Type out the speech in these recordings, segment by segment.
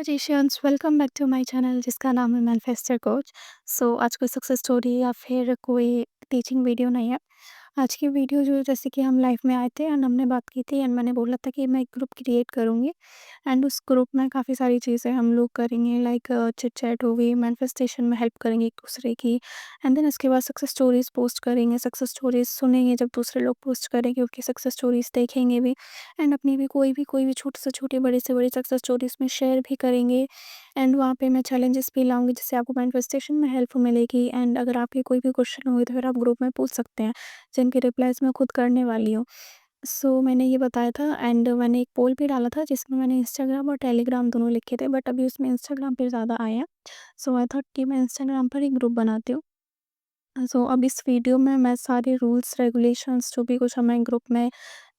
Magicians welcome back to my channel जिसका नाम है मैनिफेस्टर कोच। आज कोई सक्सेस स्टोरी या फिर कोई टीचिंग वीडियो नहीं है। आज की वीडियो जो जैसे कि हम लाइफ में आए थे एंड हमने बात की थी एंड मैंने बोला था कि मैं एक ग्रुप क्रिएट करूँगी एंड उस ग्रुप में काफ़ी सारी चीज़ें हम लोग करेंगे लाइक चिट चैट हो गई, मैनिफेस्टेशन में हेल्प करेंगे एक दूसरे की एंड देन उसके बाद सक्सेस स्टोरीज पोस्ट करेंगे, सक्सेस स्टोरीज सुनेंगे जब दूसरे लोग पोस्ट करेंगे उनकी सक्सेस स्टोरीज देखेंगे भी एंड अपनी भी कोई भी छोटे से छोटे बड़े से बड़ी सक्सेस स्टोरीज में शेयर भी करेंगे एंड वहाँ पे मैं चैलेंजेस भी लाऊंगी जिससे आपको मैनिफेस्टेशन में हेल्प मिलेगी एंड अगर आपके कोई भी क्वेश्चन हुए तो फिर आप ग्रुप में पूछ सकते हैं जिनकी रिप्लाईज मैं खुद करने वाली हूँ। मैंने ये बताया था एंड मैंने एक पोल भी डाला था जिसमें मैंने इंस्टाग्राम और टेलीग्राम दोनों लिखे थे बट अभी उसमें इंस्टाग्राम पे ज़्यादा आए हैं। आई थॉट कि मैं इंस्टाग्राम पर ही ग्रुप बनाती हूँ। अब इस वीडियो में मैं सारे रूल्स रेगुलेशंस जो भी कुछ हमें ग्रुप में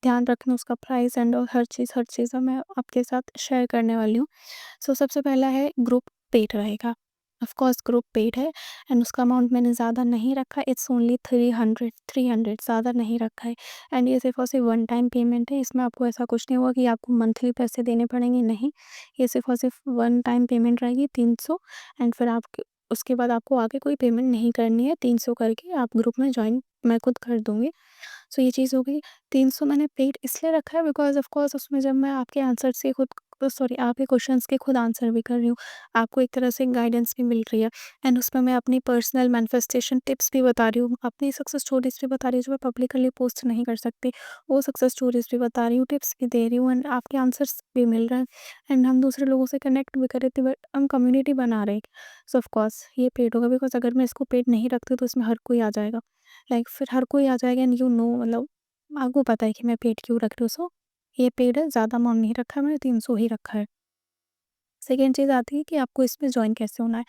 ध्यान रखना उसका प्राइस एंड हर चीज़ मैं आपके साथ शेयर करने वाली हूँ। सबसे पहला है ग्रुप पेड रहेगा। ऑफ कोर्स ग्रुप पेड है एंड उसका अमाउंट मैंने ज़्यादा नहीं रखा, इट्स ओनली 300 ज़्यादा नहीं रखा है एंड ये सिर्फ़ और सिर्फ वन टाइम पेमेंट है। इसमें आपको ऐसा कुछ नहीं होगा कि आपको मंथली पैसे देने पड़ेंगे, नहीं। ये सिर्फ़ और सिर्फ वन टाइम पेमेंट रहेगी 300 एंड फिर आप उसके बाद आपको आगे कोई पेमेंट नहीं करनी है। 300 करके आप ग्रुप में जॉइन मैं खुद कर दूँगी। ये चीज़ हो गई। 300 मैंने पेड इसलिए रखा है बिकॉज़ ऑफ़ कोर्स उसमें जब मैं आपके आंसर से खुद सॉरी आपके क्वेश्चंस के खुद आंसर भी कर रही हूँ, आपको एक तरह से गाइडेंस भी मिल रही है एंड उसमें मैं अपनी पर्सनल मैनिफेस्टेशन टिप्स भी बता रही हूँ, अपनी सक्सेस स्टोरीज़ भी बता रही हूँ जो मैं पब्लिकली पोस्ट नहीं कर सकती। वो सक्सेस स्टोरीज़ भी बता रही हूँ, टिप्स भी दे रही हूँ एंड आपके आंसर्स भी मिल रहे हैं एंड हम दूसरे लोगों से कनेक्ट भी कर रहे थे बट हम कम्युनिटी बना रहे हैं। ऑफ़ कोर्स ये पेड होगा बिकॉज़ अगर मैं इसको पेड नहीं रखती तो इसमें हर कोई आ जाएगा। फिर हर कोई आ जाएगा एंड मतलब आपको पता है कि मैं पेड क्यों रख रही हूँ। ये पेड है, ज़्यादा अमाउंट नहीं रखा है मैंने, 300 ही रखा है। सेकंड चीज़ आती है कि आपको इसमें जॉइन कैसे होना है।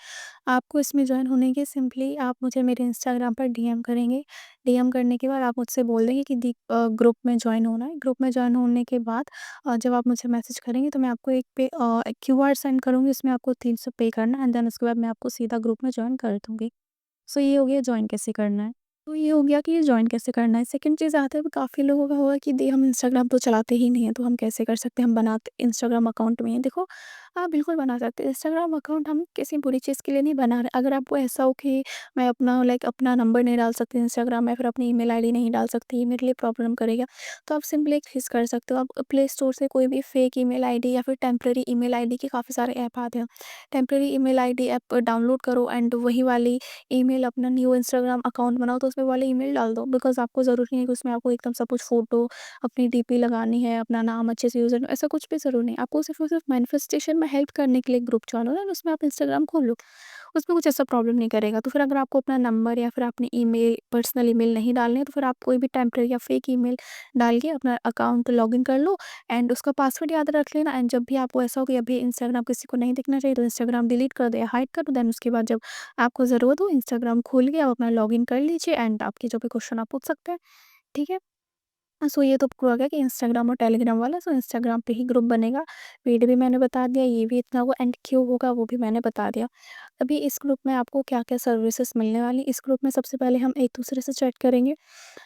आपको इसमें जॉइन होने के सिंपली आप मुझे मेरे इंस्टाग्राम पर डीएम करेंगे। डीएम करने के बाद आप मुझसे बोल देंगे कि ग्रुप में जॉइन होना है। ग्रुप में जॉइन होने के बाद जब आप मुझे मैसेज करेंगे तो मैं आपको क्यूआर सेंड करूँगी, उसमें आपको 300 पे करना है एंड देन उसके बाद मैं आपको सीधा ग्रुप में जॉइन कर दूँगी। ये हो गया जॉइन कैसे करना है। ये हो गया कि ये जॉइन कैसे करना है। सेकंड चीज़ आता है काफ़ी लोगों का होगा कि हम इंस्टाग्राम तो चलाते ही नहीं हैं, तो हम कैसे कर सकते हैं? हम बनाते इंस्टाग्राम अकाउंट में हैं। देखो, आप बिल्कुल बना सकते हैं। इंस्टाग्राम अकाउंट हम किसी बुरी चीज़ के लिए नहीं बना रहे। अगर आपको ऐसा हो कि मैं अपना नंबर नहीं डाल सकती इंस्टाग्राम में, फिर अपनी ईमेल आईडी नहीं डाल सकती, ये मेरे लिए प्रॉब्लम करेगा, तो आप सिंपली एक चीज़ कर सकते हो। आप प्ले स्टोर से कोई भी फेक ईमेल आईडी या फिर टेम्परेरी ईमेल आईडी के काफ़ी सारे ऐप आते हैं। Temporary email ID app download करो एंड वही वाली ईमेल अपना न्यू इंस्टाग्राम अकाउंट बनाओ तो उसमें वाली ईमेल डाल दो बिकॉज़ आपको ज़रूरी नहीं है कि उसमें आपको एकदम सब कुछ फ़ोटो, अपनी डीपी लगानी है, अपना नाम अच्छे से यूज़र ऐसा कुछ भी ज़रूरी नहीं है। आपको सिर्फ़ और सिर्फ़ मैनिफेस्टेशन में हेल्प करने के लिए ग्रुप जॉइन होना है, उसमें आप इंस्टाग्राम खोल लो। उसमें कुछ ऐसा प्रॉब्लम नहीं करेगा। तो फिर अगर आपको अपना नंबर या फिर अपनी ईमेल पर्सनल ईमेल नहीं डालनी है तो फिर आप कोई भी टेम्परेरी या फेक ईमेल डाल के अपना अकाउंट लॉगिन कर लो एंड उसका पासवर्ड याद रख लेना एंड जब भी आपको ऐसा हो कि अभी इंस्टाग्राम किसी को नहीं दिखना चाहिए तो इंस्टाग्राम डिलीट कर दो या हाइड कर दो। देन उसके बाद जब आपको ज़रूरत हो इंस्टाग्राम खोल के आप अपना लॉगिन कर लीजिए एंड आपके जो भी क्वेश्चन आप पूछ सकते हैं। ठीक है? ये तो आपको आ गया कि इंस्टाग्राम और टेलीग्राम वाला, इंस्टाग्राम पे ही ग्रुप बनेगा। पेड भी मैंने बता दिया, ये भी इतना होगा एंड क्यों होगा वो भी मैंने बता दिया। अभी इस ग्रुप में आपको क्या-क्या सर्विसेज़ मिलने वाली, इस ग्रुप में सबसे पहले हम एक-दूसरे से चैट करेंगे।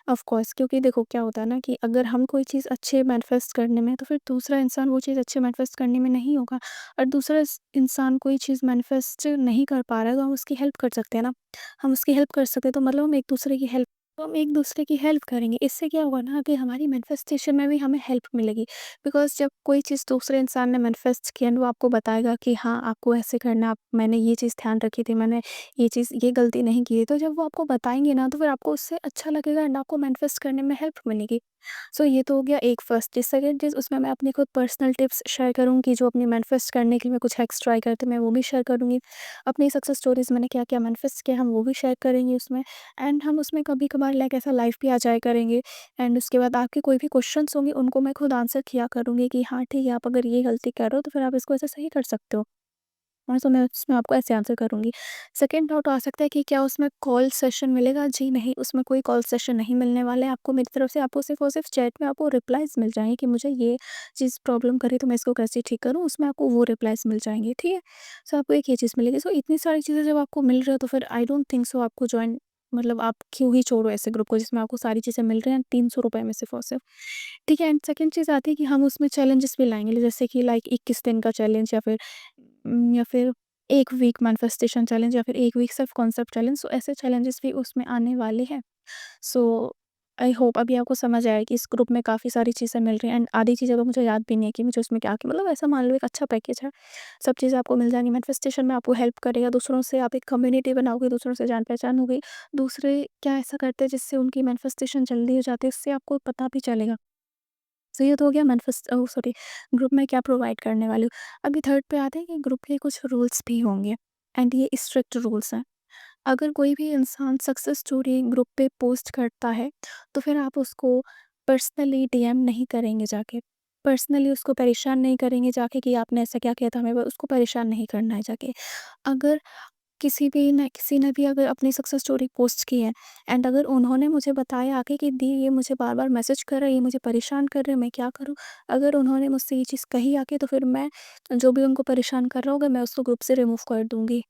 ऑफ कोर्स क्योंकि देखो क्या होता है ना कि अगर हम कोई चीज़ अच्छे मैनिफेस्ट करने में तो फिर दूसरा इंसान वो चीज़ अच्छे मैनिफेस्ट करने में नहीं होगा और दूसरा इंसान कोई चीज़ मैनिफेस्ट नहीं कर पा रहा है तो हम उसकी हेल्प कर सकते हैं ना। हम उसकी हेल्प कर सकते हैं तो मतलब हम एक दूसरे की हेल्प करेंगे। इससे क्या होगा ना कि हमारी मैनिफेस्टेशन में भी हमें हेल्प मिलेगी बिकॉज़ जब कोई चीज़ दूसरे इंसान ने मैनिफेस्ट किया वो आपको बताएगा कि हाँ, आपको ऐसे करना है, आप मैंने ये चीज़ ध्यान रखी थी, मैंने ये गलती नहीं की है। तो जब वो आपको बताएँगे ना तो फिर आपको उससे अच्छा लगेगा एंड आपको मैनिफेस्ट करने में हेल्प मिलेगी। ये तो हो गया एक फर्स्ट चीज़। सेकंड चीज़ उसमें मैं अपनी खुद पर्सनल टिप्स शेयर करूँगी जो अपनी मैनिफेस्ट करने के लिए मैं कुछ हैक्स ट्राई करती हूँ, मैं वो भी शेयर करूँगी। अपनी सक्सेस स्टोरीज़ मैंने क्या-क्या मैनिफेस्ट किया हम वो भी शेयर करेंगे उसमें एंड हम उसमें कभी-कभार लाइक ऐसा लाइव भी आ जाया करेंगे एंड उसके बाद आपके कोई भी क्वेश्चन्स होंगे उनको मैं खुद आंसर किया करूँगी कि हाँ, ठीक है, आप अगर ये गलती कर रहे हो तो फिर आप इसको ऐसे सही कर सकते हो। मैं उसमें आपको ऐसे आंसर करूँगी। सेकंड डाउट आ सकता है कि क्या उसमें कॉल सेशन मिलेगा? जी नहीं, उसमें कोई कॉल सेशन नहीं मिलने वाला है आपको मेरी तरफ से। आपको सिर्फ़ और सिर्फ़ चैट में आपको रिप्लाइज़ मिल जाएँगे कि मुझे ये चीज़ प्रॉब्लम कर रही है तो मैं इसको कैसे ठीक करूँ? उसमें आपको वो रिप्लाइज़ मिल जाएँगे, ठीक है? आपको एक ये चीज़ मिलेगी। इतनी सारी चीज़ें जब आपको मिल रही है तो फिर आई डोंट थिंक सो आपको जॉइन मतलब आप क्यों ही छोड़ो ऐसे ग्रुप को जिसमें आपको सारी चीज़ें मिल रही हैं ₹300 में सिर्फ़ और सिर्फ़। ठीक है एंड सेकंड चीज़ आती है कि हम उसमें चैलेंजेस भी लाएँगे जैसे कि लाइक 21 दिन का चैलेंज या फिर या फिर 1 वीक मैनिफेस्टेशन चैलेंज या फिर 1 वीक सेल्फ कॉन्सेप्ट चैलेंज, सो ऐसे चैलेंजेस भी उसमें आने वाले हैं। सो आई होप अभी आपको समझ आया कि इस ग्रुप में काफ़ी सारी चीज़ें मिल रही हैं एंड आधी चीज़ें तो मुझे याद भी नहीं है कि मुझे उसमें क्या-क्या, मतलब ऐसा मान लो एक अच्छा पैकेज है। सब चीज़ें आपको मिल जाएँगी, मैनिफेस्टेशन में आपको हेल्प करेगा, दूसरों से आप एक कम्युनिटी बनाओगे, दूसरों से जान-पहचान होगी। दूसरे क्या ऐसा करते हैं जिससे उनकी मैनिफेस्टेशन जल्दी हो जाती है, उससे आपको पता भी चलेगा। सो ये तो हो गया सॉरी, ग्रुप में क्या प्रोवाइड करने वाली हूँ। अभी थर्ड पे आते हैं कि ग्रुप के कुछ रूल्स भी होंगे एंड ये स्ट्रिक्ट रूल्स हैं। अगर कोई भी इंसान सक्सेस स्टोरी ग्रुप पे पोस्ट करता है, तो फिर आप उसको पर्सनली डीएम नहीं करेंगे जाके। पर्सनली उसको परेशान नहीं करेंगे जाके कि आपने ऐसा क्या किया था हमें, उसको परेशान नहीं करना है जाके। अगर किसी ने भी अगर अपनी सक्सेस स्टोरी पोस्ट की है एंड अगर उन्होंने मुझे बताया आके कि दी ये मुझे बार-बार मैसेज कर रहा है, ये मुझे परेशान कर रहे हैं, मैं क्या करूँ? अगर उन्होंने मुझसे ये चीज़ कही आके, तो फिर मैं जो भी उनको परेशान कर रहा होगा मैं उसको ग्रुप से रिमूव कर दूँगी।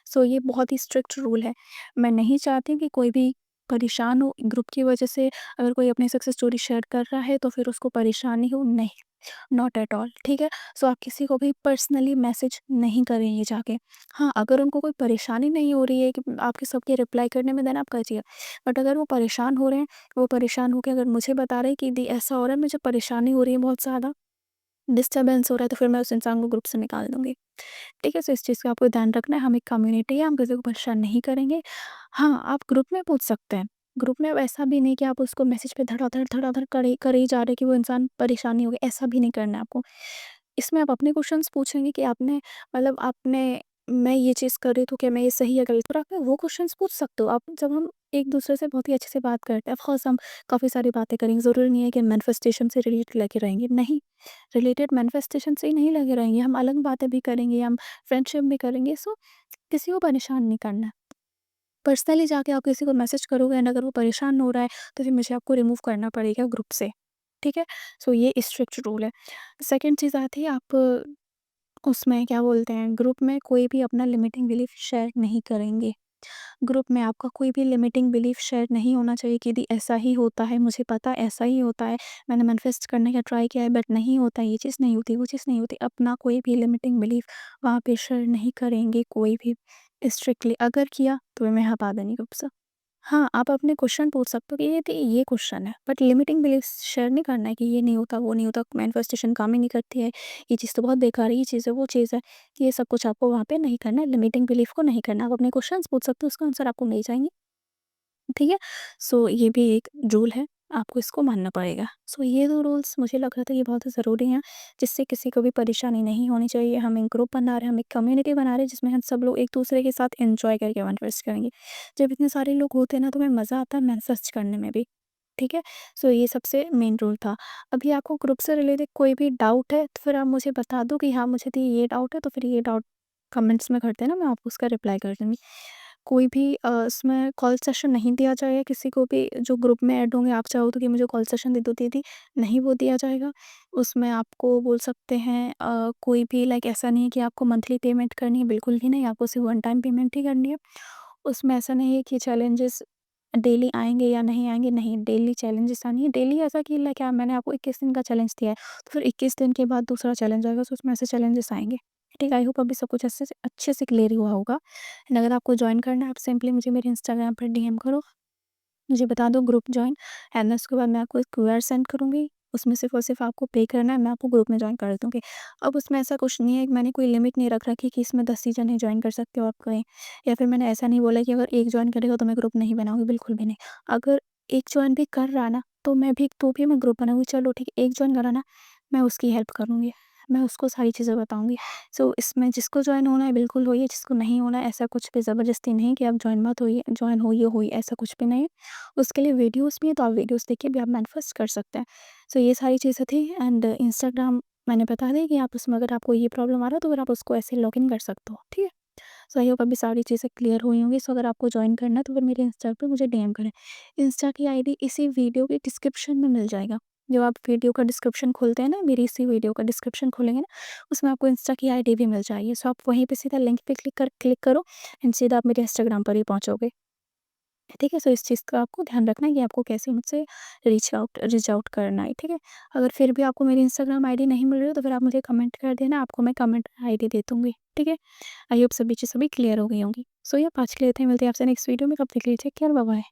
सो ये बहुत ही स्ट्रिक्ट रूल है। मैं नहीं चाहती कि कोई भी परेशान हो ग्रुप की वजह से। अगर कोई अपनी सक्सेस स्टोरी शेयर कर रहा है तो फिर उसको परेशानी हो, नहीं, नॉट एट ऑल, ठीक है? सो आप किसी को भी पर्सनली मैसेज नहीं करेंगे जाके। हाँ, अगर उनको कोई परेशानी नहीं हो रही है कि आपके सबके रिप्लाई करने में, देन आप करिए। बट अगर वो परेशान हो रहे हैं, वो परेशान होके अगर मुझे बता रहे हैं कि दी ऐसा हो रहा है, मुझे परेशानी हो रही है बहुत ज़्यादा, डिस्टर्बेंस हो रहा है, तो फिर मैं उस इंसान को ग्रुप से निकाल दूँगी। ठीक है? सो इस चीज़ का आपको ध्यान रखना है, हम एक कम्युनिटी है, हम किसी को परेशान नहीं करेंगे। हाँ, आप ग्रुप में पूछ सकते हैं। ग्रुप में अब ऐसा भी नहीं कि आप उसको मैसेज पे धड़ाधड़ करे ही जा रहे हैं कि वो इंसान परेशानी हो गई, ऐसा भी नहीं करना है आपको। इसमें आप अपने क्वेश्चन्स पूछेंगे कि आपने मैं ये चीज़ कर रही हूँ, तो क्या मैं ये सही या गलत? और आप वो क्वेश्चन्स पूछ सकते हो। आप जब हम एक-दूसरे से बहुत ही अच्छे से बात करते हैं, ऑफ़ कोर्स हम काफ़ी सारी बातें करेंगे, ज़रूरी नहीं है कि मैनिफेस्टेशन से रिलेटेड लगे रहेंगे, नहीं। रिलेटेड मैनिफेस्टेशन से ही नहीं लगे रहेंगे, हम अलग बातें भी करेंगे, हम फ्रेंडशिप भी करेंगे। सो किसी को परेशान नहीं करना है। पर्सनली जाके आप किसी को मैसेज करोगे एंड अगर वो परेशान हो रहा है, तो फिर मुझे आपको रिमूव करना पड़ेगा ग्रुप से, ठीक है? सो ये स्ट्रिक्ट रूल है। सेकंड चीज़ आती है, आप उसमें क्या बोलते हैं, ग्रुप में कोई भी अपना लिमिटिंग बिलीफ शेयर नहीं करेंगे। ग्रुप में आपका कोई भी लिमिटिंग बिलीफ शेयर नहीं होना चाहिए कि दी ऐसा ही होता है, मुझे पता है ऐसा ही होता है, मैंने मैनिफेस्ट करने का ट्राई किया है बट नहीं होता, ये चीज़ नहीं होती, वो चीज़ नहीं होती। अपना कोई भी लिमिटिंग बिलीफ वहाँ पे शेयर नहीं करेंगे कोई भी, स्ट्रिक्टली। अगर किया तो मैं हटा देंगी ग्रुप से। हाँ, आप अपने क्वेश्चन पूछ सकते हो कि ये क्वेश्चन है, बट लिमिटिंग बिलीफ्स शेयर नहीं करना है कि ये नहीं होता, वो नहीं होता, मैनिफेस्टेशन काम ही नहीं करती है, ये चीज़ तो बहुत बेकार है, ये चीज़ है, वो चीज़ है। ये सब कुछ आपको वहाँ पे नहीं करना है, लिमिटिंग बिलीफ को नहीं करना। आप अपने क्वेश्चन्स पूछ सकते हो, उसका आंसर आपको मिल जाएँगे, ठीक है? सो ये भी एक रूल है, आपको इसको मानना पड़ेगा। सो ये 2 रूल्स मुझे लग रहा था ये बहुत ज़रूरी हैं, जिससे किसी को भी परेशानी नहीं होनी चाहिए। हम एक ग्रुप बना रहे हैं, हम एक कम्युनिटी बना रहे हैं, जिसमें हम सब लोग एक-दूसरे के साथ एन्जॉय करके मैनिफेस्ट करेंगे। जब इतने सारे लोग होते हैं ना, तो हमें मज़ा आता है मैनिफेस्ट करने में भी, ठीक है? सो ये सबसे मेन रूल था। अभी आपको ग्रुप से रिलेटेड कोई भी डाउट है, तो फिर आप मुझे बता दो कि हाँ, मुझे तो ये डाउट है, तो फिर ये डाउट कमेंट्स में कर देना, मैं आपको उसका रिप्लाई कर दूँगी। कोई भी इसमें कॉल सेशन नहीं दिया जाएगा किसी को भी, जो ग्रुप में ऐड होंगे, आप चाहो तो कि मुझे कॉल सेशन दे दो दीदी, नहीं वो दिया जाएगा। उसमें आपको बोल सकते हैं कोई भी लाइक ऐसा नहीं है कि आपको मंथली पेमेंट करनी है, बिल्कुल भी नहीं, आपको सिर्फ वन टाइम पेमेंट ही करनी है। उसमें ऐसा नहीं है कि चैलेंजेस डेली आएँगे या नहीं आएँगे, नहीं, डेली चैलेंजेस आनी है। डेली ऐसा कि लाइक क्या, मैंने आपको 21 दिन का चैलेंज दिया है, तो फिर 21 दिन के बाद दूसरा चैलेंज आएगा, सो उसमें ऐसे चैलेंजेस आएँगे। ठीक है, आई होप अभी सब कुछ अच्छे से क्लियर हुआ होगा। एंड अगर आपको जॉइन करना है, आप सिंपली मुझे मेरे इंस्टाग्राम पर डीएम करो, मुझे बता दो ग्रुप जॉइन, एंड उसके बाद मैं आपको एक क्यूआर सेंड करूँगी, उसमें सिर्फ़ और सिर्फ़ आपको पे करना है, मैं आपको ग्रुप में जॉइन कर दूँगी। अब उसमें ऐसा कुछ नहीं है कि मैंने कोई लिमिट नहीं रख रखी कि इसमें 10 ही जने जॉइन कर सकते हो आप कहें, या फिर मैंने ऐसा नहीं बोला कि अगर एक जॉइन करेगा तो मैं ग्रुप नहीं बनाऊँगी, बिल्कुल भी नहीं। अगर एक जॉइन भी कर रहा ना, तो भी मैं ग्रुप बनाऊँगी, चलो ठीक है, एक जॉइन करा ना, मैं उसकी हेल्प करूँगी, मैं उसको सारी चीज़ें बताऊँगी। सो इसमें जिसको जॉइन होना है बिल्कुल होइए, जिसको नहीं होना है ऐसा कुछ भी ज़बरदस्ती नहीं कि आप जॉइन मत होइए, जॉइन होइए, ऐसा कुछ भी नहीं है। उसके लिए वीडियोज़ भी हैं, तो आप वीडियोज़ देख के भी आप मैनिफेस्ट कर सकते हैं। सो ये सारी चीज़ें थी, एंड इंस्टाग्राम मैंने बता दी कि आप उसमें अगर आपको ये प्रॉब्लम आ रहा है, तो फिर आप उसको ऐसे लॉगिन कर सकते हो, ठीक है? सो आई होप अभी सारी चीज़ें क्लियर हुई होंगी। सो अगर आपको जॉइन करना है, तो फिर मेरे इंस्टा पे मुझे डीएम करें। इंस्टा की आईडी इसी वीडियो के डिस्क्रिप्शन में मिल जाएगा। जब आप वीडियो का डिस्क्रिप्शन खोलते हैं ना, मेरी इसी वीडियो का डिस्क्रिप्शन खोलेंगे ना, उसमें आपको इंस्टा की आईडी भी मिल जाएगी। सो आप वहीं पे सीधा लिंक पे क्लिक करो एंड सीधा आप मेरे इंस्टाग्राम पर ही पहुँचोगे। ठीक है? सो इस चीज़ का आपको ध्यान रखना है कि आपको कैसे मुझसे रीच आउट करना है, ठीक है? अगर फिर भी आपको मेरी इंस्टाग्राम आईडी नहीं मिल रही हो तो फिर आप मुझे कमेंट कर देना, आपको मैं कमेंट आईडी दे दूँगी, ठीक है? आई होप सभी चीज़ अभी क्लियर हो गई होंगी। सो या आज के लिए इतना ही, मिलते हैं आपसे नेक्स्ट वीडियो में, तब तक के लिए टेक केयर, बाय बाय।